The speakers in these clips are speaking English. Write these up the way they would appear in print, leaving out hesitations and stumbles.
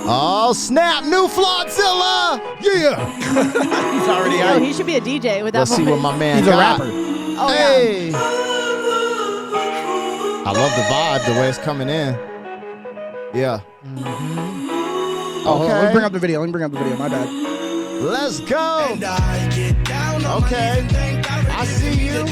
Oh, snap. New Flawdzilla. Yeah. He's already Yo, out. he should be a DJ with that Let's see what voice. my man He's a got. rapper. Oh, Hey. I love the vibe, the way it's coming in. Yeah. Oh, hold on. Let me Okay. bring up the video. My bad. Let's go. Okay. I see you.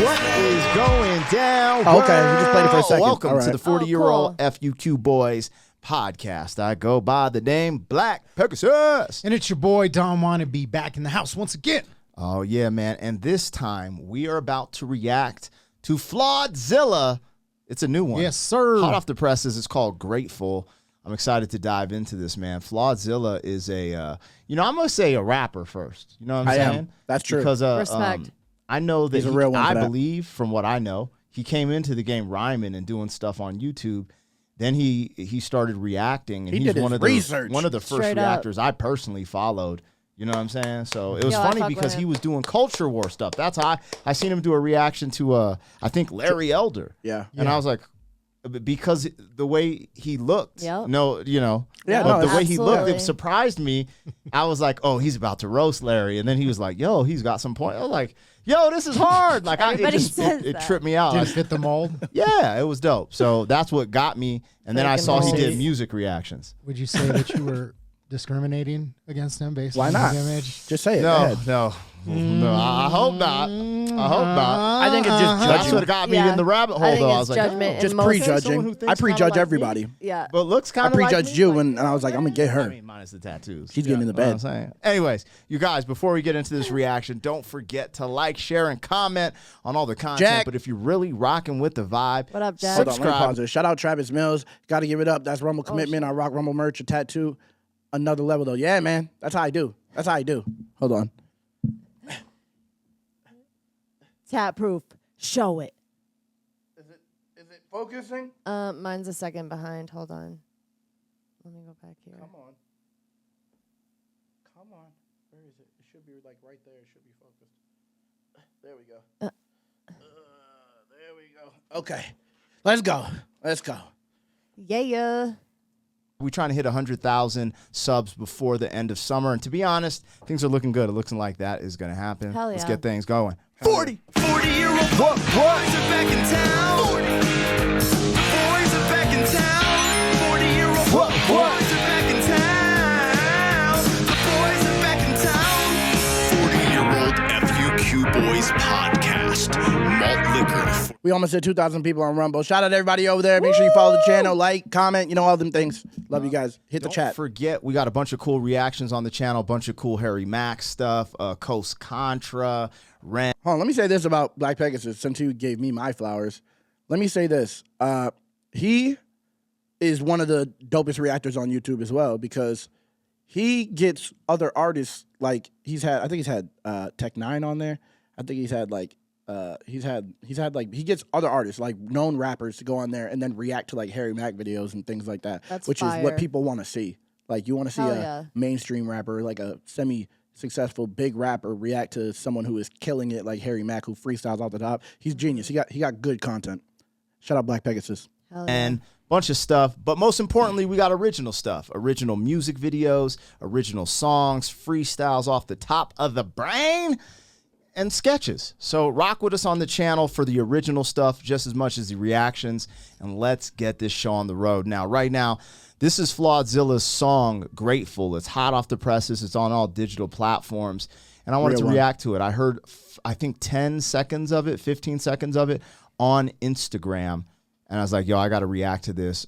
What is going down? Oh, okay. We just played it for a second. Welcome All right. to the 40-year-old cool. FUQ Boys podcast. I go by the name Black Pegasus. And it's your boy, Don Wannabe, back in the house once again. Oh, yeah, man. And this time, we are about to react to Flawdzilla. It's a new one. Yes, sir. Hot off the presses. It's called Grateful. I'm excited to dive into this, man. Flawdzilla is a, I'm going to say a rapper first. You know what I'm I saying? am. That's true. Because Respect. I know that He's a real one I for that. believe, from what I know, he came into the game rhyming and doing stuff on YouTube. Then he started reacting, and He he's did one his of the research. one of the first Straight up. reactors I personally followed. You know what I'm saying? So it was Yo, I funny fuck because with he him. was doing culture war stuff. That's how I seen him do a reaction to I think Larry Elder. Yeah. And I was like, because the way he looked, Yep. Yeah, but no, the way he looked, absolutely. it surprised me. I was like, oh, he's about to roast Larry. And then he was like, yo, he's got some point. I was like, yo, this is hard. Like, Everybody it says that. tripped me out. Did it fit the mold? Yeah, it was dope. So that's what got me. And then I Taking saw he molds. did music reactions. Would you say that you were discriminating against him based Why on not? his image? Just say it. Go No, ahead. no. I hope not. I hope not. I think it's just That's judging. what got me Yeah. in the rabbit hole, I think though. it's I was like, judgment. oh, Just most- someone who prejudging. thinks I prejudge kinda like everybody. me, Yeah. but looks I kind of like prejudged me. you, and I was like, I'm going to get her. I mean, minus the tattoos. She's getting in the You know what bed. I'm saying? Anyways, you guys, before we get into this reaction, don't forget to like, share, and comment on all the content. Jack. But if you're really rocking with the vibe, What up, Jack? Hold on, let me subscribe. pause it. Shout out Travis Mills. Got to give it up. That's Rumble Commitment. I rock Rumble merch, a tattoo. Another level, though. Yeah, man. That's how I do. Hold on. Tap proof. Show it. Is it focusing? Mine's a second behind. Hold on. Let me go back here. Come on. Where is it? It should be like right there. It should be focused. There we go. There we go. Okay. Let's go. Yeah. We're trying to hit 100,000 subs before the end of summer. And to be honest, things are looking good. It looks like that is going to happen. Hell Let's yeah. get things going. 40. 40-year-old What? boys are back in town. The boys are back in town. 40-year-old What? boys are back in town. The boys are back in town. 40-year-old FUQ Boys podcast. Malt liquor. We almost hit 2,000 people on Rumble. Shout out to everybody over there. Make sure you follow the channel, like, comment, all them things. Love you guys. Hit the Don't chat. forget, we got a bunch of cool reactions on the channel, a bunch of cool Harry Mack stuff, Coast Contra, Ren. Hold on, let me say this about Black Pegasus since you gave me my flowers. Let me say this. He is one of the dopest reactors on YouTube as well because he gets other artists I think he's had Tech 9 on there. I think he's had he gets other artists like known rappers to go on there and then react to like Harry Mack videos and things like that. That's which is fire. what people want to see. Like you want to see Hell a yeah. mainstream rapper, like a semi-successful big rapper react to someone who is killing it like Harry Mack who freestyles off the top. He's genius. He got good content. Shout out Black Pegasus. Hell yeah. And bunch of stuff, but most importantly, we got original stuff, original music videos, original songs, freestyles off the top of the brain, and sketches. So rock with us on the channel for the original stuff just as much as the reactions, and let's get this show on the road. Now, right now, this is Flawdzilla's song, Grateful. It's hot off the presses. It's on all digital platforms, and I wanted Real to one. react to it. I heard, I think, 10 seconds of it, 15 seconds of it on Instagram, and I was like, yo, I got to react to this.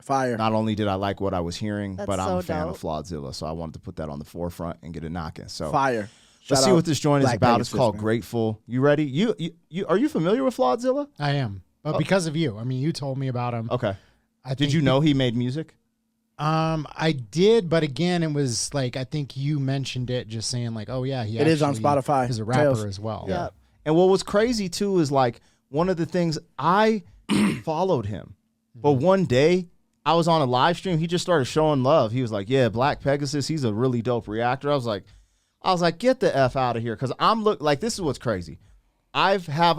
Fire. Not only did I like what I was hearing, That's but I'm so a fan dope. of Flawdzilla, so I wanted to put that on the forefront and get it knocking. So Fire. let's Shout see out what this joint is Black about. Pegasus, It's called man. Grateful. You ready? You are you familiar with Flawdzilla? I am. But because of you. I mean, you told me about him. Okay. I Did think you know he made music? I did, but again, it was like I think you mentioned it, just saying like, oh yeah, he It is on actually Spotify. is a rapper Tails. as well. Yeah. And what was crazy too is like one of the things I followed him, but one day I was on a live stream. He just started showing love. He was like, "Yeah, Black Pegasus. He's a really dope reactor." I was like, get the F out of here, because I'm like, this is what's crazy. I've had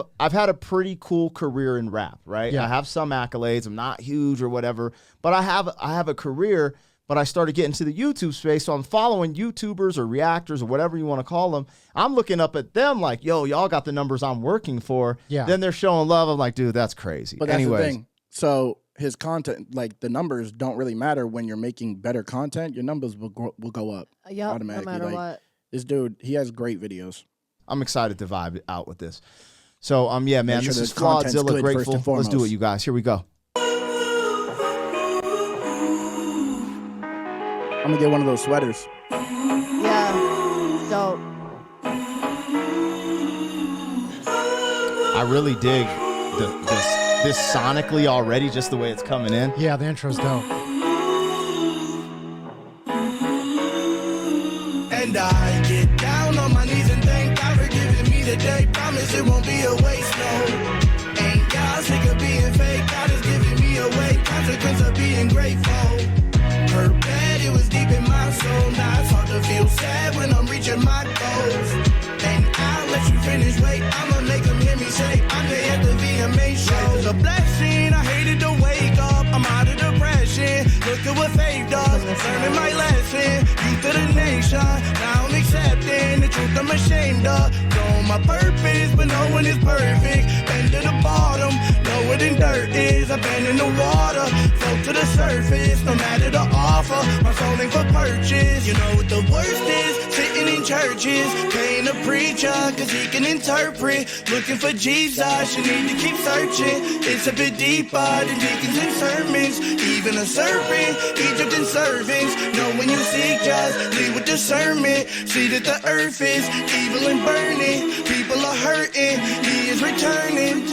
a pretty cool career in rap, right? Yeah. I have some accolades. I'm not huge or whatever, but I have a career. But I started getting to the YouTube space, so I'm following YouTubers or reactors or whatever you want to call them. I'm looking up at them like, yo, y'all got the numbers I'm working for. Yeah. Then they're showing love. I'm like, dude, that's crazy. But that's Anyways, the thing. So his content, like the numbers, don't really matter when you're making better content. Your numbers will go up Yep, no automatically. matter Like, what. this dude, he has great videos. I'm excited to vibe it out with this. So, yeah, man, Make sure this is the content's Flawdzilla. good first Grateful. and Let's do foremost. it, you guys. Here we go. I'm gonna get one of those sweaters. Yeah. Dope. I really dig this sonically already, just the way it's coming in. Yeah, the intro's dope. And I get down on my knees and thank God for giving me the day. Promise it won't be a waste, no. Ain't God sick of being fake? God is giving me a way. Consequence of being grateful. Her bed, it was deep in my soul. Now it's hard to feel sad when I'm reaching my goals. And I'll let you finish, wait. I'ma make them hear me say, I'm there at the VMA show. It's a blessing, I hated to wake up. I'm out of depression. Look at what faith does. Learning my lesson. Youth of the nation. Now I'm accepting the truth I'm ashamed of. Know my purpose, but no one is perfect. Bend to the bottom. Know what in dirt is. I've been in the water. Float to the surface. No matter the offer. My soul ain't for purchase. You know what the worst is? Sitting in churches. Paying a preacher, cause he can interpret. Looking for Jesus. You need to keep searching. It's a bit deeper than deacons and sermons. Even a serpent, Egypt and servants. Know when you seek, just lead with discernment. See that the earth is evil and burning. People are hurting, he is returning.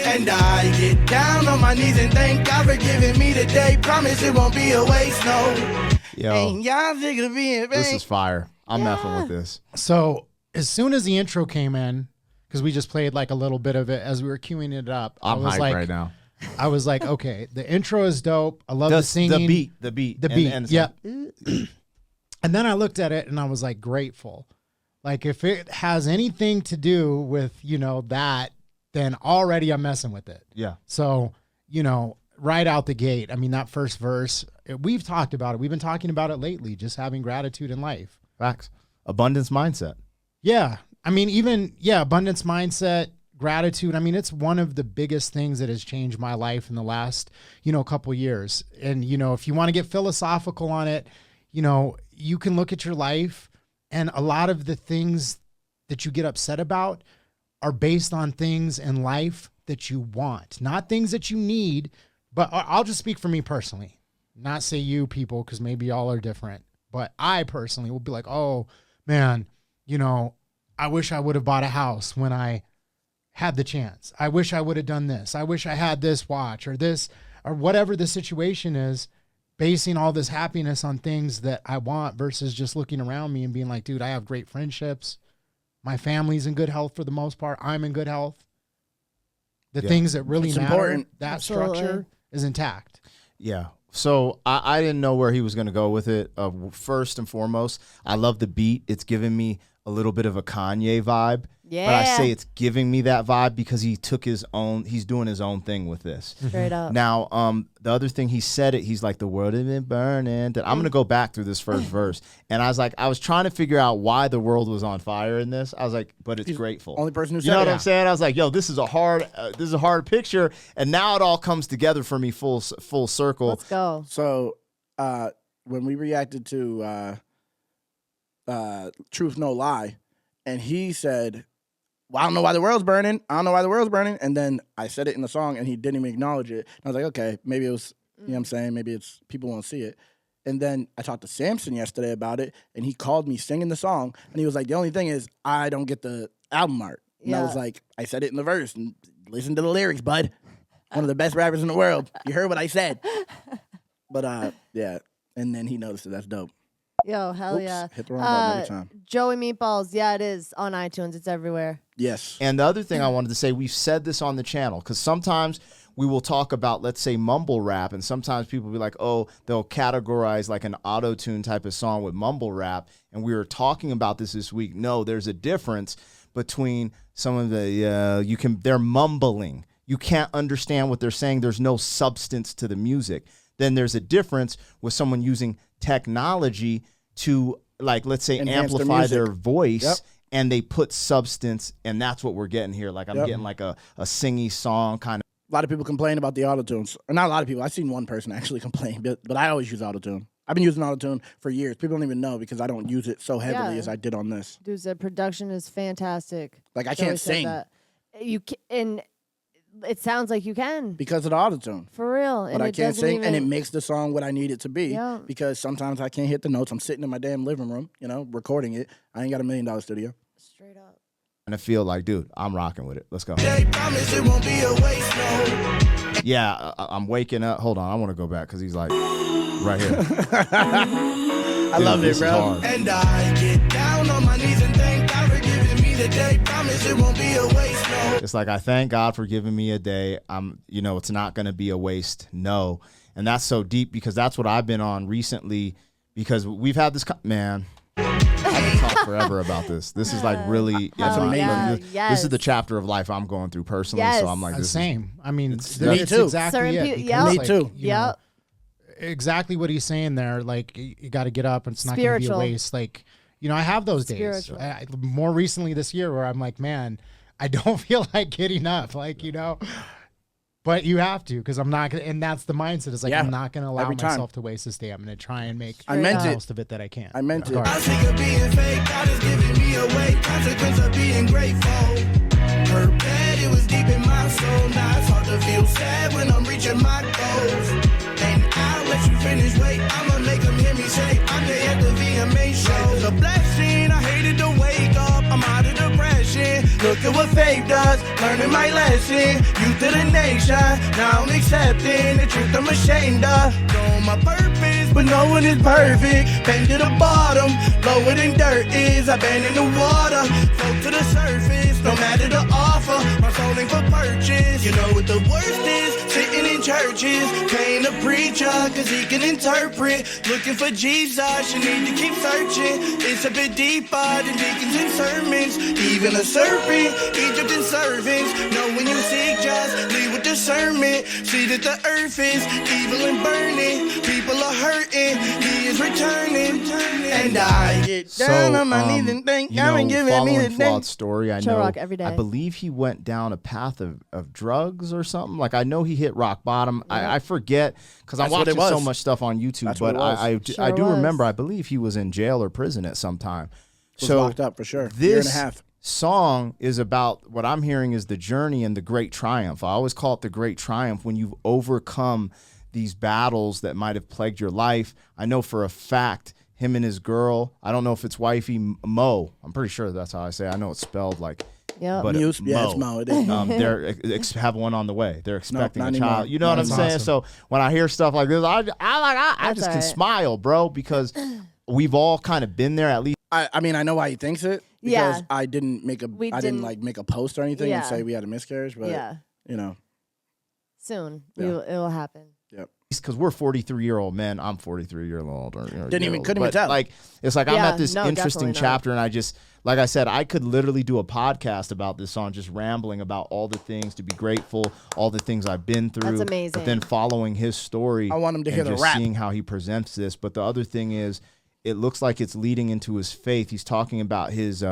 And I get down on my knees and thank God for giving me the day. Promise it won't be a waste, no. Yo, Ain't y'all sick of being this fake? is fire. I'm messing with this. So as soon as the intro came in, because we just played like a little bit of it as we were queuing it up, I'm I was hyped like, right now. I was like, okay, the intro is dope. I love the singing, The beat. and yeah. And then I looked at it and I was like, grateful. Like if it has anything to do with, that, then already I'm messing with it. Yeah. So, right out the gate, I mean, that first verse, we've talked about it. We've been talking about it lately, just having gratitude in life. Facts. Abundance mindset. Yeah. I mean, abundance mindset, gratitude. I mean, it's one of the biggest things that has changed my life in the last, couple years. And, if you want to get philosophical on it, you can look at your life and a lot of the things that you get upset about are based on things in life that you want, not things that you need. But I'll just speak for me personally, not say you people, because maybe y'all are different. But I personally will be like, oh, man, I wish I would have bought a house when I had the chance. I wish I would have done this. I wish I had this watch or this or whatever the situation is, basing all this happiness on things that I want versus just looking around me and being like, dude, I have great friendships. My family's in good health for the most part. I'm in good health. The things that really It's matter, important. that Absolutely. structure is intact. Yeah. So I didn't know where he was going to go with it. First and foremost, I love the beat. It's giving me a little bit of a Kanye vibe. Yeah. But I say it's giving me that vibe because he's doing his own thing with this. Straight up. Now, the other thing he said he's like, the world has been burning. I'm going to go back through this first verse. And I was trying to figure out why the world was on fire in this. I was like, but it's He's grateful. only person who You said know it. what I'm saying? I was like, yo, this is a hard picture. And now it all comes together for me full circle. Let's go. So when we reacted to Truth No Lie, and he said, well, I don't know why the world's burning. And then I said it in the song, and he didn't even acknowledge it. And I was like, okay, maybe it was, you know what I'm saying? Maybe it's people won't see it. And then I talked to Samson yesterday about it, and he called me singing the song, and he was like, the only thing is I don't get the album art. And I Yeah. was like, I said it in the verse, and listen to the lyrics, bud. One of the best rappers in the world. You heard what I said. But, yeah. And then he noticed it. That's dope. Yo, hell Oops, yeah. hit the wrong button every time. Joey Meatballs. Yeah, it is on iTunes. It's everywhere. Yes. And the other thing I wanted to say, we've said this on the channel, because sometimes we will talk about, let's say, mumble rap, and sometimes people will be like, oh, they'll categorize like an auto-tune type of song with mumble rap, and we were talking about this week. No, there's a difference between some of the they're mumbling. You can't understand what they're saying. There's no substance to the music. Then there's a difference with someone using technology to, like, let's say, Enhance amplify their their voice. Yep. And they put substance, and that's what we're getting here. Like, I'm getting like a singy song kind of. A lot of people complain about the autotunes. Or not a lot of people. I've seen one person actually complain, but I always use autotune. I've been using autotune for years. People don't even know because I don't use it so heavily as I did on this. Dude said production is fantastic. Like, I Joey can't said sing that. And it sounds like you can. because of the autotune. For real. But And I it can't doesn't sing, and it even- makes the song what I need it to be. Yeah. Because sometimes I can't hit the notes. I'm sitting in my damn living room, recording it. I ain't got $1 million studio. Straight up. And I feel like, dude, I'm rocking with it. Let's go. They promise it won't be a waste, no. Yeah, I'm waking up. Hold on, I want to go back because he's like right here. I love it, bro. And I get down on my knees and thank God for giving me the day. Promise it won't be a waste, no. It's like, I thank God for giving me a day. It's not going to be a waste. No. And that's so deep because that's what I've been on recently, because we've had this, man, I can talk forever about this. This is like really, this is the chapter of life I'm going through personally. Yes. So I'm like, this is, Same. I mean, Me it's too. exactly Certain it. people- because, yep. Me like, too. you know, Yep. exactly what he's saying there. Like, you got to get up, and it's not going to be a Spiritual. waste. Like, I have those days. Spiritual. More recently this year, where I'm like, man, I don't feel like getting up. Like, but you have to, because I'm not gonna. And that's the mindset. Is like, Yeah. I'm not going to allow Every time. myself to waste this day. I'm going to try and make I meant the it. most of it that I can. I meant it. All I'm right. sick of being fake. God is giving me away. Consequence of being grateful. Her bed, it was deep in my soul. Now it's hard to feel sad when I'm reaching my goals. And I'll let you finish. Wait, I'ma make them hear me say I'm there at the VMA show. It's a blessing. I hated to wake up. I'm out of depression. Look at what faith does. Learning my lesson. Youth of the nation. Now I'm accepting the truth I'm ashamed of. Know my purpose, but no one is perfect. Bend to the bottom. Lower than dirt is. I've been in the water. Float to the surface. No matter the offer. My soul ain't for purchase. You know what the worst is? Sitting in churches. Paying a preacher, cause he can interpret. Looking for Jesus, you need to keep searching. It's a bit deeper than deacons and sermons. Even a serpent, Egypt and servants. Know when you seek, just lead with discernment. See that the earth is evil and burning. People are hurting, he is returning. And I get down on my knees and thank God for giving me the day. Flawd story, I Chill know. rock every day. I believe he went down a path of drugs or something. Like, I know he hit rock bottom. I forget because I'm That's what it watching so was. much stuff on YouTube. That's what But it was. I do Sure was. remember. I believe he was in jail or prison at some time. Was So locked up for sure. This Year and a half. song is about, what I'm hearing is the journey and the great triumph. I always call it the great triumph when you've overcome these battles that might have plagued your life. I know for a fact him and his girl, I don't know if it's wifey Mo. I'm pretty sure that's how I say it. I know it's spelled like, Yep. but Muse, yeah, it's Mo. It is. they're have one on the way. They're expecting not a anymore. child. You know what I'm That's saying? awesome. So when I hear stuff like this, I That's just all can right. smile, bro, because we've all kind of been there at least. I mean, I know why he thinks it. Because Yeah. I didn't make We I didn't didn't- like make a post or anything and Yeah. say we had a miscarriage, but Yeah. Soon. Yeah. It'll happen. Because we're 43-year-old men. I'm 43-year-old. Couldn't even tell. Like, it's like I'm Yeah, at this no, interesting definitely not. chapter, and I just, like I said, I could literally do a podcast about this song, just rambling about all the things to be grateful, all the things I've been through. That's amazing. But then following his story, I want him to hear and the just rap. seeing how he presents this. But the other thing is, it looks like it's leading into his faith. He's talking about his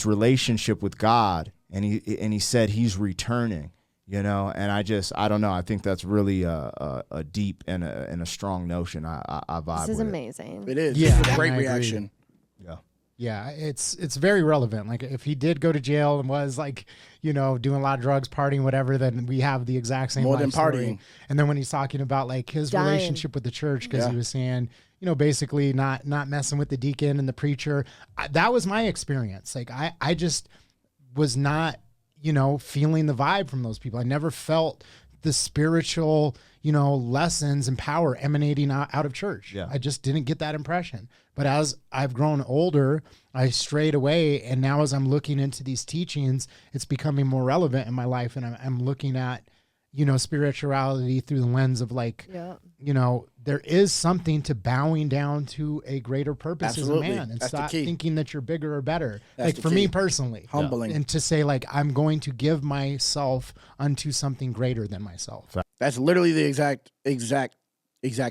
relationship with God, and he said he's returning. And I don't know. I think that's really a deep and a strong notion. I vibe This is with amazing. it is. Yeah, It's a great I agree. reaction. Yeah, it's very relevant. Like, if he did go to jail and was like, doing a lot of drugs, partying, whatever, then we have the exact same More life than story. partying. And then when he's talking about like his Dying. relationship with the church, because Yeah. he was saying, basically not messing with the deacon and the preacher. That was my experience. Like, I just was not, feeling the vibe from those people. I never felt the spiritual, lessons and power emanating out of church. Yeah. I just didn't get that impression. But as I've grown older, I strayed away. And now as I'm looking into these teachings, it's becoming more relevant in my life. And I'm looking at, you know, spirituality through the lens of like, Yeah. you know, there is something to bowing down to a greater purpose Absolutely. as a man and That's the stop key. thinking that you're bigger or better. That's like the for key. me personally, Humbling. and to say like, I'm going to give myself unto something greater than myself. That's literally the exact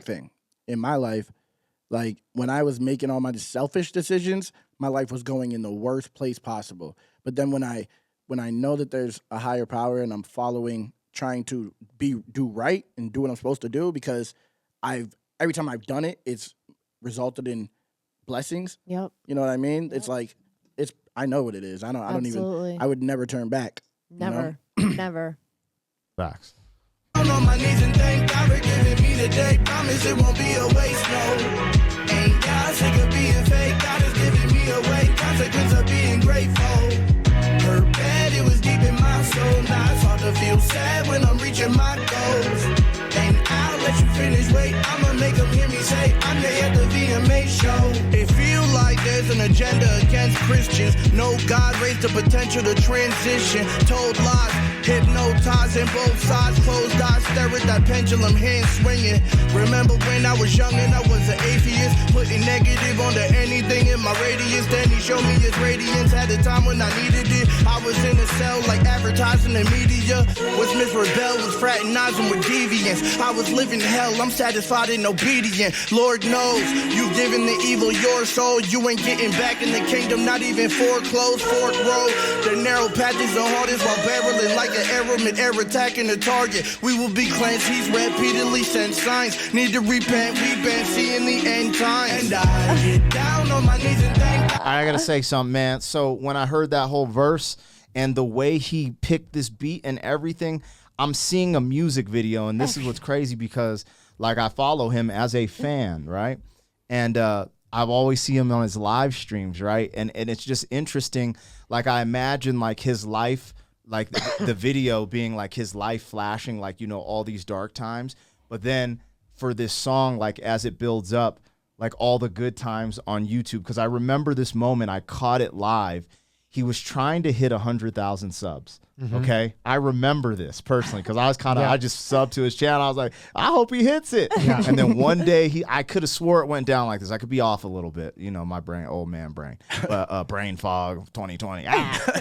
thing in my life. Like when I was making all my selfish decisions, my life was going in the worst place possible. But then when I know that there's a higher power and I'm following, trying to do right and do what I'm supposed to do, because every time I've done it, it's resulted in blessings. Yep. You know what I mean? It's like I know what it is. I don't Absolutely. even. I would never turn back. Never. Never. Facts. Down on my knees and thank God for giving me the day. Promise it won't be a waste, no. Ain't God sick of being fake? God is giving me away. Consequence of being grateful. Her bad, it was deep in my soul. Now it's hard to feel sad when I'm reaching my goals. And I'll let you finish, wait. I'ma make them hear me say I'm there at the VMA show. It feel like there's an agenda against Christians. No God raised the potential to transition. Told lies, hypnotizing both sides. Closed eyes, stare at that pendulum, hand swinging. Remember when I was young and I was an atheist, putting negative onto anything in my radius. Then he showed me his radiance at a time when I needed it. I was in a cell like advertising and media. Was Miss Rebel, was fraternizing with deviants. I was living hell, I'm satisfied and obedient. Lord knows, you giving the evil your soul. You ain't getting back in the kingdom, not even foreclosed, fork road. The narrow path is the hardest while barreling like an arrow mid-air attacking the target. We will be cleansed, he's repeatedly sent signs. Need to repent, we've been seeing the end times. And I get down on my knees and thank God. I gotta say something, man. So when I heard that whole verse and the way he picked this beat and everything, I'm seeing a music video, and this is what's crazy because like I follow him as a fan, right? And I've always seen him on his live streams, right? And it's just interesting. Like I imagine like his life, like the video being like his life flashing, like, you know, all these dark times. But then for this song, like as it builds up, like all the good times on YouTube. Because I remember this moment, I caught it live. He was trying to hit 100,000 subs. Okay, I remember this personally because I was kind of I just subbed to his channel. I was like, I hope he hits it. And then one day I could have swore it went down like this. I could be off a little bit, you know, my brain, old man brain, but brain fog 2020.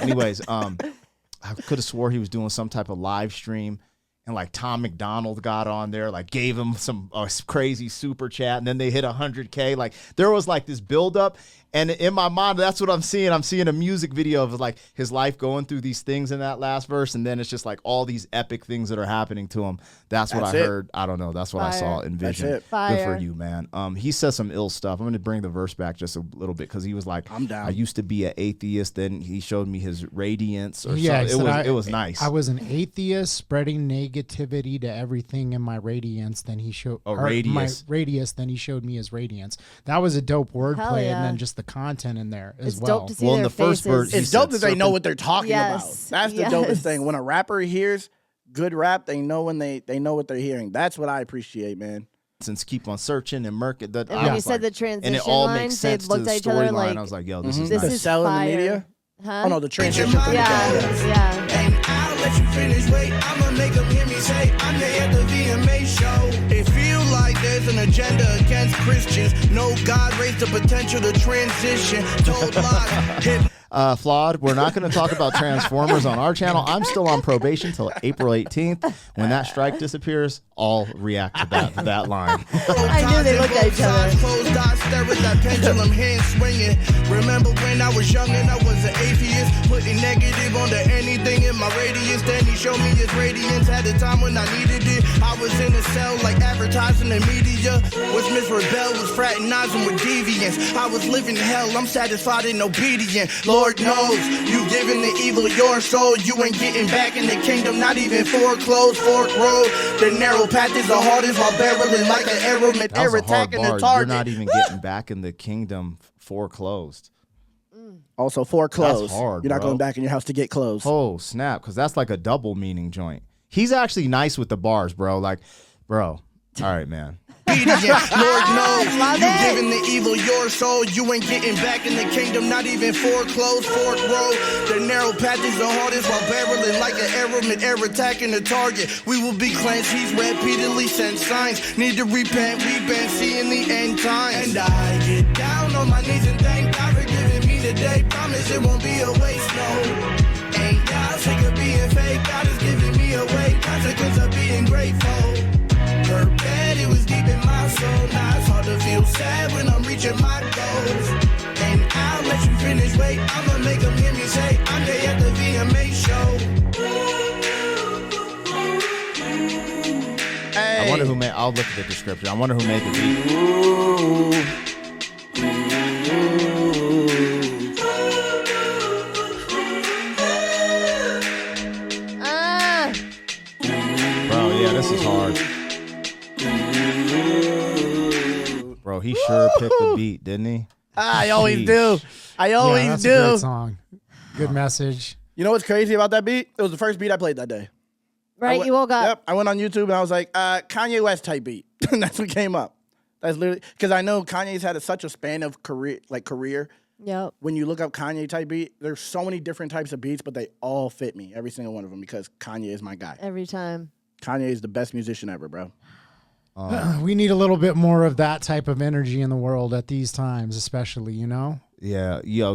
Anyways, I could have swore he was doing some type of live stream. And like Tom McDonald got on there, like gave him some crazy super chat, and then they hit 100K. Like there was like this buildup, and in my mind, that's what I'm seeing. I'm seeing a music video of like his life going through these things in that last verse, and then it's just like all these epic things that are happening to him. That's what I heard. I don't know. That's what I saw in vision. That's it. Good for you, man. He says some ill stuff. I'm going to bring the verse back just a little bit because he was like, I'm down. I used to be an atheist. Then he showed me his radiance or Yeah, something. It was nice. I was an atheist spreading negativity to everything in my radiance. Then he showed radius. my radius. Then he showed me his radiance. That was a dope wordplay, yeah. and then just the content in there as It's well. dope to see Well, in their the first faces. verse, he It's dope said that they know something- what they're talking Yes, about. That's the yes. dopest thing. When a rapper hears good rap, they know when they know what they're hearing. That's what I appreciate, man. Since keep on searching and murking. That And I when you was said like- the transition and it all line, makes they sense to looked the at each other storyline. like, I was like, yo, this is this nice. is Cell in the fire. media? Huh? Oh no, the transition. Yeah, yeah. And I'll let you finish, wait, I'ma make them hear me say I'm there at the VMA show. It feel like there's an agenda against Christians. No God raised the potential to transition. Told lies, Flawd, we're not going to talk about Transformers on our channel. I'm still on probation till April 18th. When that strike disappears, I'll react to that line. I knew they looked at each other. Closed eyes, stare at that pendulum, hand swinging. Remember when I was young and I was an atheist, putting negative onto anything in my radius. Then he showed me his radiance at a time when I needed it. I was in a cell like advertising and media. Was Miss Rebel, was fraternizing with deviants. I was living hell, I'm satisfied and obedient. Lord knows, you giving the evil your soul. You ain't getting back in the kingdom, not even foreclosed, fork road. The narrow path is the hardest while barreling like an arrow That mid-air was a hard attacking bar. the target. You're not even getting back in the kingdom foreclosed. Also foreclosed. That's hard, You're not bro. going back in your house to get clothes. Oh, snap, because that's like a double meaning joint. He's actually nice with the bars, bro. Like, bro, all right, man. obedient. Lord knows Love you it. giving the evil your soul. You ain't getting back in the kingdom, not even foreclosed. Fork road, the narrow path is the hardest while barreling like an arrow mid-air attacking the target. We will be cleansed, he's repeatedly sent signs. Need to repent, we've been seeing the end times. And I get down on my knees and thank God for giving me the day. Promise it won't be a waste, no. Ain't God sick of being fake? God is giving me a way. Consequence of being grateful. Her bed, it was deep in my soul. Now it's hard to feel sad when I'm reaching my goals. And I'll let you finish, wait. I'ma make them hear me say, I'm there at the VMA show. I wonder who made. I'll look at the description. I wonder who made the beat. Bro, yeah, this is hard. Bro, he sure picked the beat, didn't he? I always Sheesh. do. I always that's do. a great song. Good message. You know what's crazy about that beat? It was the first beat I played that day. Right, you woke up. Yep. I went on YouTube and I was like, Kanye West type beat. And that's what came up. That's literally because I know Kanye's had such a span of career. Yep. When you look up Kanye type beat, there's so many different types of beats, but they all fit me, every single one of them, because Kanye is my guy. Every time. Kanye is the best musician ever, bro. We need a little bit more of that type of energy in the world at these times, especially, you know? Yeah, yo,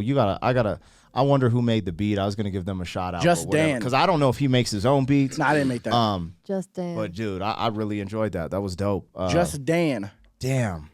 I wonder who made the beat. I was gonna give them a shout out. Just Dan. Because I don't know if he makes his own beats. Nah, I didn't make that. Just Dan. But dude, I really enjoyed that. That was dope. Just Dan. Damn.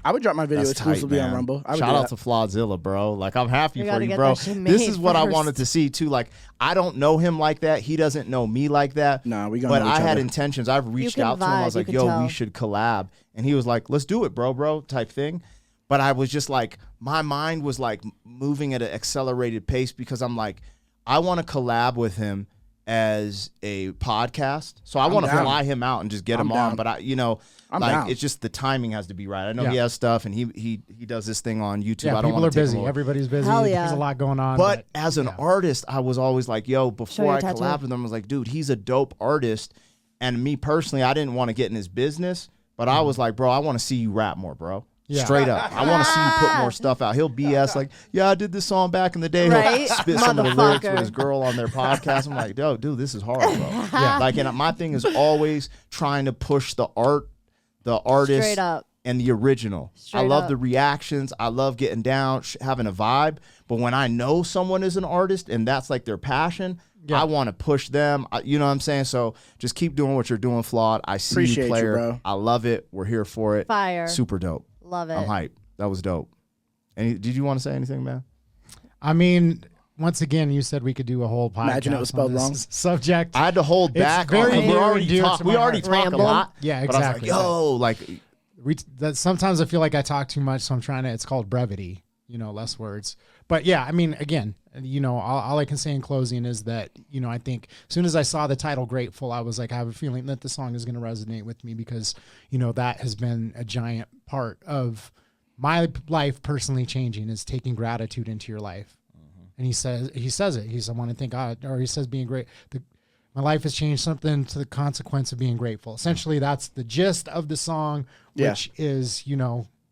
I would drop my video That's exclusively tight, on man. Rumble. I would Shout do out that. to Flawdzilla, bro. Like, I'm happy We for gotta you, get bro. that shit This made is what I first. wanted to see too. Like, I don't know him like that. He doesn't know me like that. Nah, we gonna But know each I had other. intentions. I've reached can out to him. I vibe, was you like, can yo, tell. we should collab. And he was like, let's do it, bro, type thing. But I was just like, my mind was like moving at an accelerated pace because I'm like, I want to collab with him as a podcast. So I want to down. fly him out and just get him on. down. But I'm like down. it's just the timing has to be right. I know Yeah. he has stuff and he does this thing on YouTube. Yeah, I don't people want are to busy. Everybody's busy. Hell yeah. There's a lot going on. But as an artist, I was always like, yo, before your I tattoo. collabed with him, I was like, dude, he's a dope artist. And me personally, I didn't want to get in his business, but I was like, bro, I want to see you rap more, bro. Yeah. Straight up. I want to see you put more stuff out. He'll BS like, yeah, I did this song back in the day. Right? He'll spit some of the lyrics Motherfucker. with his girl on their podcast. I'm like, dude, this is hard, bro. Yeah. Like, and my thing is always trying to push the artist, Straight up. and the original. I Straight love up. the reactions. I love getting down, having a vibe. But when I know someone is an artist and that's like their passion, Yeah. I want to push them. You know what I'm saying? So just keep doing what you're doing, Flawd. I see Appreciate you, you, player. bro. I love it. We're here for it. Fire. Super dope. Love it. I'm hyped. That was dope. Did you want to say anything, man? I mean, once again, you said we could do a whole podcast Imagine it was spelled on this wrong. subject. I had to hold It's back. very on, we near already and dear talk. to We my already heart. talk a Rambled. lot. Yeah, But I was exactly. like, yo, like Sometimes I feel like I talk too much, so I'm trying to. It's called brevity, less words. But yeah, I mean, again, all I can say in closing is that I think as soon as I saw the title "Grateful," I was like, I have a feeling that the song is going to resonate with me because that has been a giant part of my life personally changing is taking gratitude into your life. And he says it. He says, I want to thank God, or he says being great. My life has changed something to the consequence of being grateful. Essentially, that's the gist of the song, which is,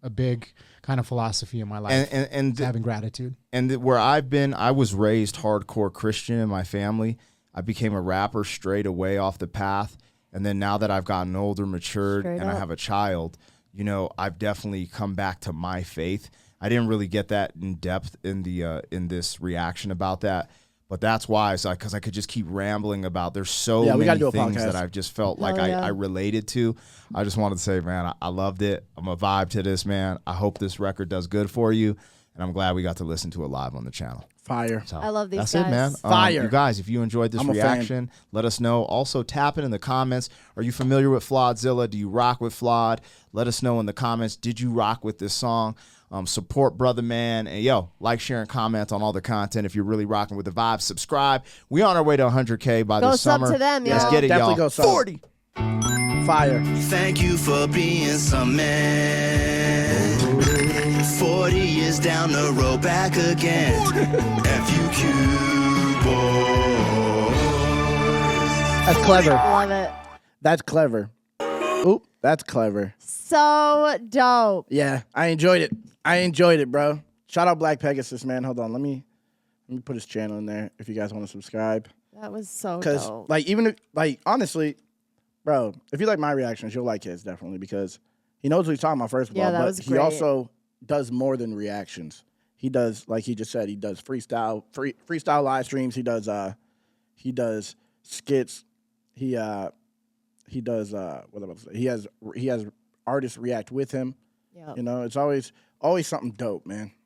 a big kind of philosophy in my life. and having gratitude. And where I've been, I was raised hardcore Christian in my family. I became a rapper straight away off the path. And then now that I've gotten older, matured, Straight and I up. have a child, I've definitely come back to my faith. I didn't really get that in depth in in this reaction about that. But that's why, because I could just keep rambling about. There's so we gotta many do a things podcast. that I've just felt like Hell yeah. I related to. I just wanted to say, man, I loved it. I'm a vibe to this, man. I hope this record does good for you, and I'm glad we got to listen to it live on the channel. Fire. So I love these that's guys. it, man. Fire. You guys, if you enjoyed this I'm a fan. reaction, let us know. Also, tap it in the comments. Are you familiar with Flawdzilla? Do you rock with Flawd? Let us know in the comments. Did you rock with this song? Support Brother Man. And like, share, and comment on all the content. If you're really rocking with the vibe, subscribe. We on our way to 100K by Go this sub summer. to them, Let's yo. get it, Definitely y'all. go sub. 40. Fire. Thank you for being some man. 40 years down the road, back again. FUQ boys. That's clever. Love it. That's clever. Oop, that's clever. So dope. Yeah, I enjoyed it, bro. Shout out Black Pegasus, man. Hold on, let me put his channel in there if you guys want to subscribe. That was so Because dope. like even if, like honestly, bro, if you like my reactions, you'll like his definitely because he knows what he's talking about first of Yeah, all. that But was he great. also does more than reactions. He does, like he just said, he does freestyle live streams. He does skits. He does what am I about to say? He has artists react with him. Yeah. You know, it's always something dope, man.